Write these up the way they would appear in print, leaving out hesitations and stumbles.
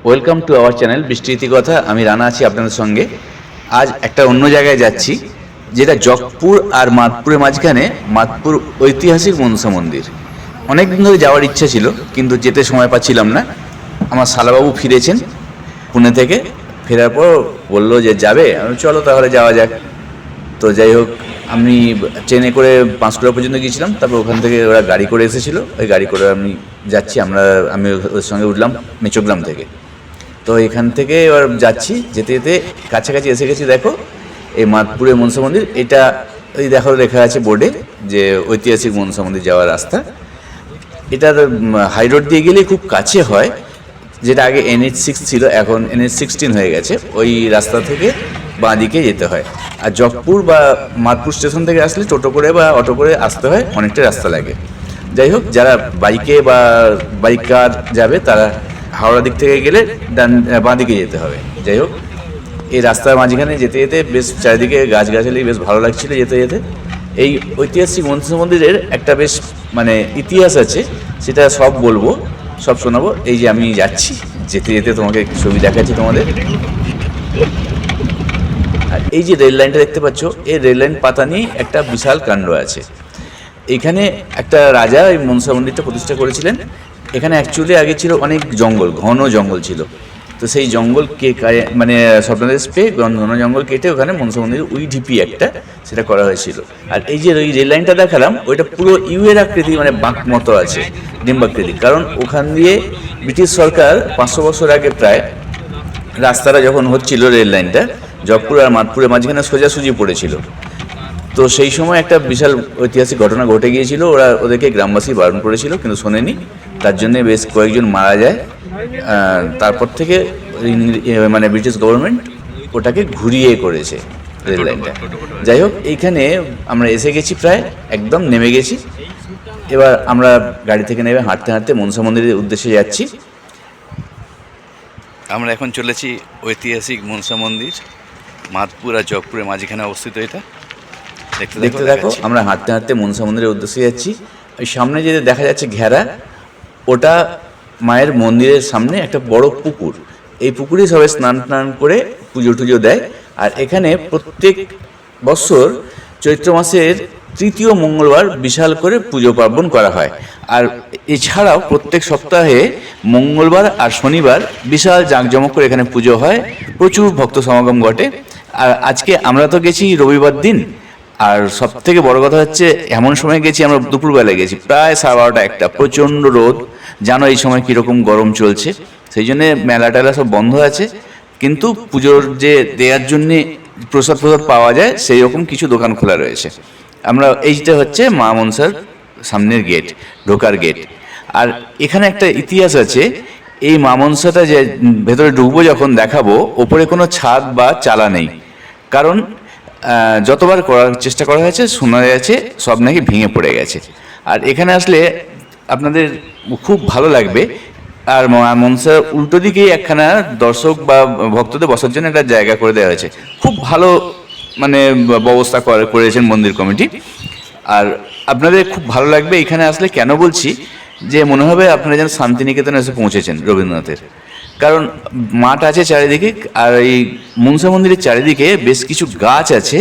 Welcome to our channel বৃষ্টি কথা। আমি রানা আছি আপনাদের সঙ্গে। আজ একটা অন্য জায়গায় যাচ্ছি, যেটা জগপুর আর মাদপুরের মাঝখানে মাদপুর ঐতিহাসিক মনসা মন্দির। অনেক দিন ধরে যাওয়ার ইচ্ছা ছিল, কিন্তু যেতে সময় পাচ্ছিলাম না। আমার শালাবাবু ফিরেছেন পুনে থেকে, ফেরার পর বললো যে যাবে। আমি চলো তাহলে যাওয়া যাক। তো যাই হোক, আমি ট্রেনে করে পাঁশকুড়া পর্যন্ত গিয়েছিলাম, তারপর ওখান থেকে ওরা গাড়ি করে এসেছিলো, ওই গাড়ি করে আমি যাচ্ছি। আমি ওর সঙ্গে উঠলাম মেচোগ্রাম থেকে। তো এখান থেকে এবার যাচ্ছি, যেতে যেতে কাছাকাছি এসে গেছি। দেখো এই মাদপুরের মনসা মন্দির, এটা ওই দেখো লেখা আছে বোর্ডে যে ঐতিহাসিক মনসা মন্দির যাওয়ার রাস্তা। এটার হাই রোড দিয়ে গেলে খুব কাছে হয়, যেটা আগে NH6 ছিল, এখন NH16 হয়ে গেছে। ওই রাস্তা থেকে বাঁ দিকে যেতে হয়। আর জগপুর বা মাদপুর স্টেশন থেকে আসলে টোটো করে বা অটো করে আসতে হয়, অনেকটা রাস্তা লাগে। যাই হোক, যারা বাইকে বা বাইক কার যাবে তারা হাওড়া দিক থেকে গেলে বাঁ দিকে যেতে হবে। যাই হোক, এই রাস্তার মাঝখানে যেতে যেতে বেশ চারিদিকে গাছগাছালি, বেশ ভালো লাগছিল যেতে যেতে। এই ঐতিহাসিক মনসা মন্দিরের একটা বেশ ইতিহাস আছে, সেটা সব বলবো, সব শোনাবো। এই যে আমি যাচ্ছি, যেতে যেতে তোমাকে ছবি দেখাচ্ছি তোমাদের। আর এই যে রেল লাইনটা দেখতে পাচ্ছ, এই রেল লাইন পাতা নিয়ে একটা বিশাল কাণ্ড আছে। এখানে একটা রাজা এই মনসা মন্দিরটা প্রতিষ্ঠা করেছিলেন। এখানে অ্যাকচুয়ালি আগে ছিল অনেক জঙ্গল, ঘন জঙ্গল ছিল। তো সেই জঙ্গল স্বপ্নদেশ পেয়ে ঘন জঙ্গল কেটে ওখানে মনসা মন্দির উই ঢিপি একটা সেটা করা হয়েছিল। আর এই যে ওই রেল লাইনটা দেখালাম, ওইটা পুরো ইউএর আকৃতি, বাঁক মতো আছে, ডিম্বাকৃতি। কারণ ওখান দিয়ে ব্রিটিশ সরকার 500 বছর আগে প্রায় রাস্তাটা যখন হচ্ছিল, রেল লাইনটা জগপুর আর মাদপুরের মাঝখানে সোজাসুজি পড়েছিল। তো সেই সময় একটা বিশাল ঐতিহাসিক ঘটনা ঘটে গিয়েছিল। ওদেরকে গ্রামবাসী বারণ করেছিল, কিন্তু শোনেনি। তার জন্যে বেশ কয়েকজন মারা যায়। তারপর থেকে ব্রিটিশ গভর্নমেন্ট ওটাকে ঘুরিয়ে করেছে রেল লাইনটা। যাই হোক, এইখানে আমরা এসে গেছি, প্রায় একদম নেমে গেছি। এবার আমরা গাড়ি থেকে নেমে হাঁটতে হাঁটতে মনসা মন্দিরের উদ্দেশ্যে যাচ্ছি। আমরা এখন চলেছি ঐতিহাসিক মনসা মন্দির, মাদপুর আর জগপুরের মাঝখানে অবস্থিত। এটা দেখতে দেখো, আমরা হাঁটতে হাঁটতে মনসা মন্দিরের উদ্দেশ্যে যাচ্ছি। ওই সামনে যে দেখা যাচ্ছে ঘেরা, ওটা মায়ের মন্দিরের সামনে একটা বড় পুকুর। এই পুকুরে সবাই স্নান টান করে পুজো টুজো দেয়। আর এখানে প্রত্যেক বছর চৈত্র মাসের তৃতীয় মঙ্গলবার বিশাল করে পুজো পার্বণ করা হয়। আর এছাড়াও প্রত্যেক সপ্তাহে মঙ্গলবার আর শনিবার বিশাল জাঁকজমক করে এখানে পুজো হয়, প্রচুর ভক্ত সমাগম ঘটে। আর আজকে আমরা তো গেছি রবিবার দিন। আর সব থেকে বড় কথা হচ্ছে, এমন সময় গেছি, আমরা দুপুরবেলায় গেছি, প্রায় 12:30 1টা, প্রচণ্ড রোদ। জানো এই সময় কীরকম গরম চলছে, সেই জন্যে মেলা টেলা সব বন্ধ আছে। কিন্তু পুজোর যে দেওয়ার জন্যে প্রসাদ পাওয়া যায়, সেই রকম কিছু দোকান খোলা রয়েছে। আমরা এইটা হচ্ছে মা মনসার সামনের গেট, ঢোকার গেট। আর এখানে একটা ইতিহাস আছে। এই মা মনসাটা যে ভেতরে ঢুকবো যখন দেখাবো, ওপরে কোনো ছাদ বা চালা নেই। কারণ যতবার করার চেষ্টা করা হয়েছে, শোনা যাচ্ছে সব নাকি ভেঙে পড়ে গেছে। আর এখানে আসলে আপনাদের খুব ভালো লাগবে। আর মনসার উল্টো দিকেই একখানা দর্শক বা ভক্তদের বসার জন্য একটা জায়গা করে দেওয়া হয়েছে। খুব ভালো ব্যবস্থা করেছেন মন্দির কমিটি। আর আপনাদের খুব ভালো লাগবে এখানে আসলে। কেন বলছি, যে মনে হবে আপনারা যেন শান্তিনিকেতনে এসে পৌঁছেছেন, রবীন্দ্রনাথের। কারণ মাঠ আছে চারিদিকে, আর এই মনসা মন্দিরের চারিদিকে বেশ কিছু গাছ আছে,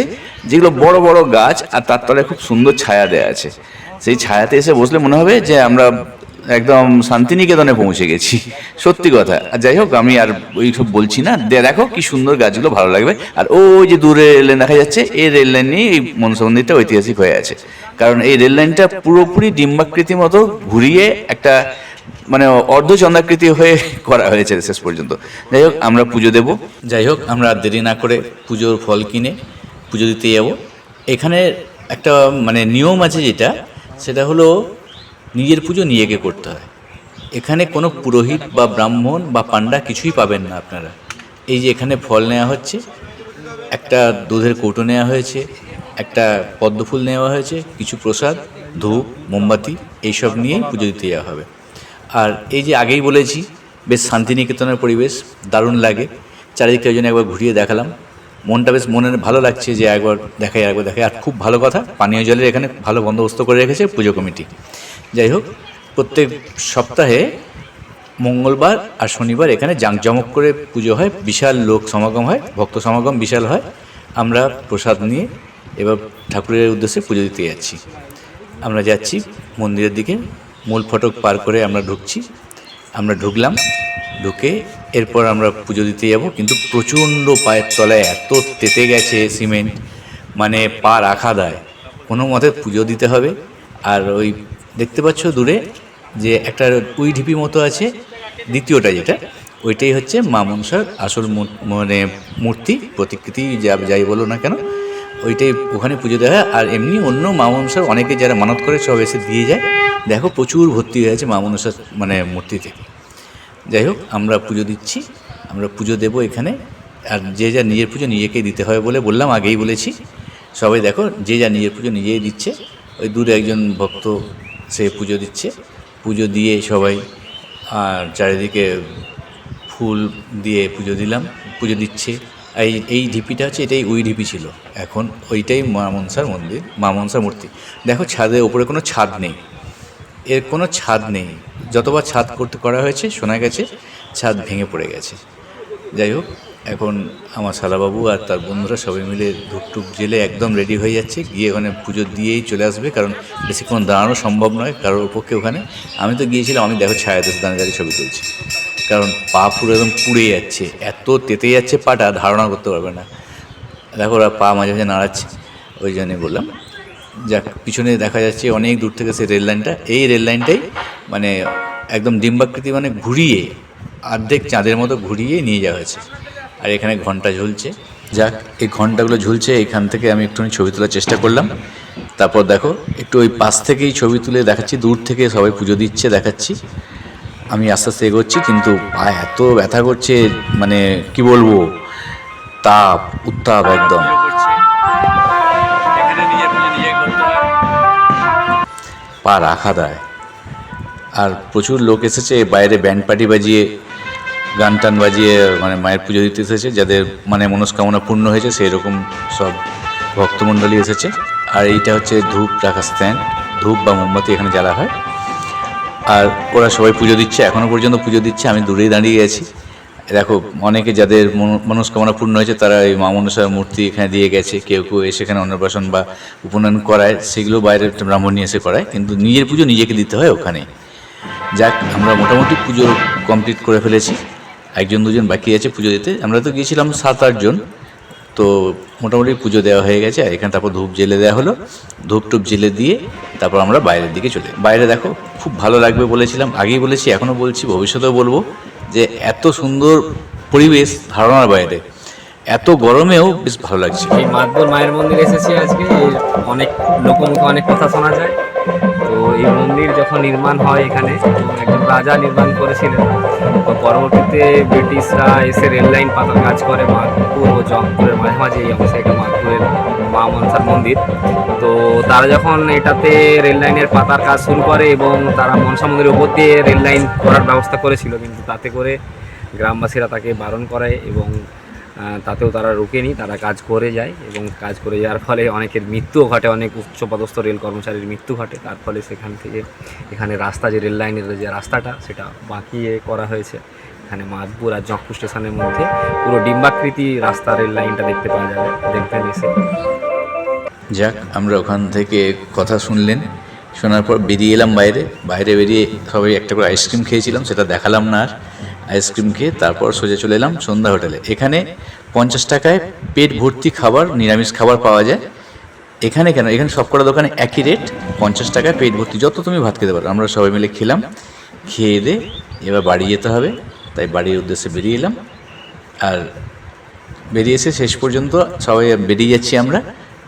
যেগুলো বড় বড় গাছ, আর তার তলায় খুব সুন্দর ছায়া দেওয়া আছে। সেই ছায়াতে এসে বসলে মনে হবে যে আমরা একদম শান্তিনিকেতনে পৌঁছে গেছি, সত্যি কথা। আর যাই হোক, আমি আর ওই সব বলছি না। দেখো কি সুন্দর গাছগুলো, ভালো লাগবে। আর ওই যে দূরে রেল লাইন দেখা যাচ্ছে, এই রেল লাইন নিয়ে এই মনসা মন্দিরটা ঐতিহাসিক হয়ে আছে। কারণ এই রেল লাইনটা পুরোপুরি ডিম্বাকৃতির মতো ঘুরিয়ে একটা অর্ধচন্দ্রাকৃতি হয়ে করা হয়েছে শেষ পর্যন্ত। যাই হোক, আমরা পুজো দেব। যাই হোক, আমরা দেরি না করে পুজোর ফল কিনে পুজো দিতে যাব। এখানে একটা নিয়ম আছে, যেটা সেটা হলো নিজের পুজো নিজেকে করতে হয়। এখানে কোনো পুরোহিত বা ব্রাহ্মণ বা পান্ডা কিছুই পাবেন না আপনারা। এই যে এখানে ফল নেওয়া হচ্ছে, একটা দুধের কৌটো নেওয়া হয়েছে, একটা পদ্মফুল নেওয়া হয়েছে, কিছু প্রসাদ, ধূপ, মোমবাতি, এইসব নিয়েই পুজো দিতে যাওয়া হবে। আর এই যে আগেই বলেছি, বেশ শান্তিনিকেতনের পরিবেশ দারুণ লাগে। চারিদিকটা জন্য একবার ঘুরিয়ে দেখালাম, মনটা বেশ ভালো লাগছে যে একবার দেখাই। আর খুব ভালো কথা, পানীয় জলের এখানে ভালো বন্দোবস্ত করে রেখেছে পুজো কমিটি। যাই হোক, প্রত্যেক সপ্তাহে মঙ্গলবার আর শনিবার এখানে জাঁকজমক করে পুজো হয়, বিশাল লোক সমাগম হয়, ভক্ত সমাগম বিশাল হয়। আমরা প্রসাদ নিয়ে এবার ঠাকুরের উদ্দেশ্যে পুজো দিতে যাচ্ছি। আমরা যাচ্ছি মন্দিরের দিকে, মূল ফটক পার করে আমরা ঢুকছি। আমরা ঢুকলাম, ঢুকে এরপর আমরা পুজো দিতে যাব, কিন্তু প্রচণ্ড পায়ের তলায় এত তেতে গেছে সিমেন্ট, মানে পা রাখা দেয়। কোনো মতে পুজো দিতে হবে। আর ওই দেখতে পাচ্ছ দূরে যে একটা উই ঢিপি মতো আছে, দ্বিতীয়টা যেটা, ওইটাই হচ্ছে মা মনসার আসল মানে মূর্তি, প্রতিকৃতি যাই বলো না কেন, ওইটাই ওখানে পুজো দেওয়া হয়। আর এমনি অন্য মা মনসার অনেকে যারা মানত করে সব এসে দিয়ে যায়। দেখো প্রচুর ভর্তি হয়ে আছে মা মনসার মানে মূর্তিতে। যাই হোক, আমরা পুজো দিচ্ছি, আমরা পুজো দেবো এখানে। আর যে যা নিজের পুজো নিজেকেই দিতে হয় বলে বললাম, আগেই বলেছি। সবাই দেখো যে যা নিজের পুজো নিজেই দিচ্ছে। ওই দূরে একজন ভক্ত সে পুজো দিচ্ছে, পুজো দিয়ে সবাই আর চারিদিকে ফুল দিয়ে পুজো দিলাম, পুজো দিচ্ছে। এই ঢিপিটা হচ্ছে, এটাই ওই ঢিপি ছিল, এখন ওইটাই মা মনসার মন্দির, মা মনসার মূর্তি। দেখো ছাদের ওপরে কোনো ছাদ নেই, এর কোনো ছাদ নেই। যতবার ছাদ করা হয়েছে শোনা গেছে ছাদ ভেঙে পড়ে গেছে। যাই হোক, এখন আমার শালাবাবু আর তার বন্ধুরা সবাই মিলে ধূপ জেলে একদম রেডি হয়ে যাচ্ছে, গিয়ে ওখানে পুজো দিয়েই চলে আসবে, কারণ বেশিক্ষণ দাঁড়ানো সম্ভব নয় কারোর পক্ষে ওখানে। আমি তো গিয়েছিলাম, আমি দেখো ছায়াতে দাঁড়িয়ে ছবি তুলছি, কারণ পা পুরো একদম পুড়ে যাচ্ছে, এত তেতে যাচ্ছে পাটা, ধারণা করতে পারবে না। দেখো ওরা পা মাঝে মাঝে নাড়াচ্ছে, ওই জন্যই বললাম। যাক, পিছনে দেখা যাচ্ছে অনেক দূর থেকে সেই রেল লাইনটা, এই রেল লাইনটাই মানে একদম ডিম্বাকৃতি, মানে ঘুরিয়ে অর্ধেক চাঁদের মতো ঘুরিয়ে নিয়ে যাওয়া হয়েছে। আর এখানে ঘন্টা ঝুলছে। যাক, এই ঘন্টাগুলো ঝুলছে, এখান থেকে আমি একটুখানি ছবি তোলার চেষ্টা করলাম। তারপর দেখো একটু ওই পাশ থেকেই ছবি তুলে দেখাচ্ছি, দূর থেকে সবাই পুজো দিচ্ছে দেখাচ্ছি। আমি আস্তে আস্তে এগোচ্ছি, কিন্তু পা এত ব্যথা করছে, মানে কি বলবো, তাপ উত্তাপ একদম। পা রাখা দেয়। আর প্রচুর লোক এসেছে, বাইরে ব্যান্ড পার্টি বাজিয়ে, গান টান বাজিয়ে মানে মায়ের পুজো দিতে এসেছে, যাদের মানে মনস্কামনা পূর্ণ হয়েছে সেই রকম সব ভক্তমণ্ডলী এসেছে। আর এইটা হচ্ছে ধূপ রাখা স্ট্যান্ড, ধূপ বা মোমবাতি এখানে জ্বালা হয়। আর ওরা সবাই পুজো দিচ্ছে, এখনও পর্যন্ত পুজো দিচ্ছে, আমি দূরেই দাঁড়িয়ে আছি। দেখো অনেকে যাদের মনস্কামনা পূর্ণ হয়েছে তারা এই মা মনসার মূর্তি এখানে দিয়ে গেছে। কেউ কেউ এসে এখানে অন্নপ্রাশন বা উপনয়ন করায়, সেগুলো বাইরে ব্রাহ্মণ নিয়ে এসে করায়, কিন্তু নিজের পুজো নিজেকে দিতে হয় ওখানে। যাক, আমরা মোটামুটি পুজো কমপ্লিট করে ফেলেছি, একজন দুজন বাকি আছে পুজো দিতে। আমরা তো গিয়েছিলাম 7-8 জন, তো মোটামুটি পুজো দেওয়া হয়ে গেছে। আর এখানে তারপর ধূপ জেলে দেওয়া হলো, ধূপ টুপ জেলে দিয়ে তারপর আমরা বাইরের দিকে চলে। বাইরে দেখো খুব ভালো লাগবে বলেছিলাম, আগেই বলেছি, এখনও বলছি, ভবিষ্যতেও বলবো, যে এত সুন্দর পরিবেশ ধারণার বাইরে, এত গরমেও বেশ ভালো লাগছে। এই মাতবর মায়ের মন্দিরে এসেছি আজকে। অনেক লোকমুখে অনেক কথা শোনা যায়। তো এই মন্দির যখন নির্মাণ হয় এখানে, একজন রাজা নির্মাণ করেছিলেন। তো পরবর্তীতে ব্রিটিশরা এসে রেল লাইন পাতার কাজ করে মাধপুর ও জঙ্গপুরের মাঝামাঝি এই অংশে একটা মাধপুরের মা মনসার মন্দির। তো তারা যখন এটাতে রেল লাইনের পাতার কাজ শুরু করে এবং তারা মনসা মন্দিরের উপর দিয়ে রেল লাইন করার ব্যবস্থা করেছিল, কিন্তু তাতে করে গ্রামবাসীরা তাকে বারণ করে এবং তাতেও তারা রুকেনি, তারা কাজ করে যায়। এবং কাজ করে যাওয়ার ফলে অনেকের মৃত্যুও ঘটে, অনেক উচ্চপদস্থ রেল কর্মচারীর মৃত্যু ঘটে। তার ফলে সেখান থেকে এখানে রাস্তা, যে রেল লাইনের যে রাস্তাটা, সেটা বাঁকিয়ে করা হয়েছে। এখানে মাধপুর আর জঙ্গপুর স্টেশনের মধ্যে পুরো ডিম্বাকৃতি রাস্তা, রেল লাইনটা দেখতে পাওয়া যাবে, দেখবেন এসে। যাক, আমরা ওখান থেকে কথা শুনলেন, শোনার পর বেরিয়ে এলাম বাইরে বেরিয়ে সবাই একটা করে আইসক্রিম খেয়েছিলাম, সেটা দেখালাম না। আর আইসক্রিম খেয়ে তারপর সোজা চলে এলাম সন্ধ্যা হোটেলে। এখানে 50 টাকায় পেট ভর্তি খাবার, নিরামিষ খাবার পাওয়া যায়। এখানে কেন, এখানে সবকটা দোকানে একই রেট, 50 টাকায় পেট ভর্তি যত তুমি ভাত খেতে পারো। আমরা সবাই মিলে খেলাম, খেয়ে দিয়ে এবার বাড়ি যেতে হবে, তাই বাড়ির উদ্দেশ্যে বেরিয়ে এলাম। আর বেরিয়ে এসে শেষ পর্যন্ত সবাই বেরিয়ে যাচ্ছি আমরা।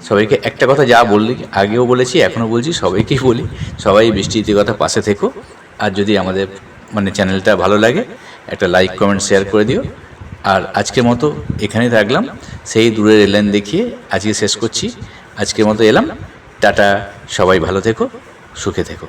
সবাইকে একটা কথা যা বললি, আগেও বলেছি, এখনও বলছি, সবাইকেই বলি, সবাই বৃষ্টি ইতিকথা পাশে থেকো। আর যদি আমাদের মানে চ্যানেলটা ভালো লাগে, একটা লাইক কমেন্ট শেয়ার করে দিও। আর আজকের মতো এখানেই থাকলাম, সেই দূরের রেললাইন দেখিয়ে আজকে শেষ করছি। আজকের মতো এলাম, টাটা, সবাই ভালো থেকো, সুখে থেকো।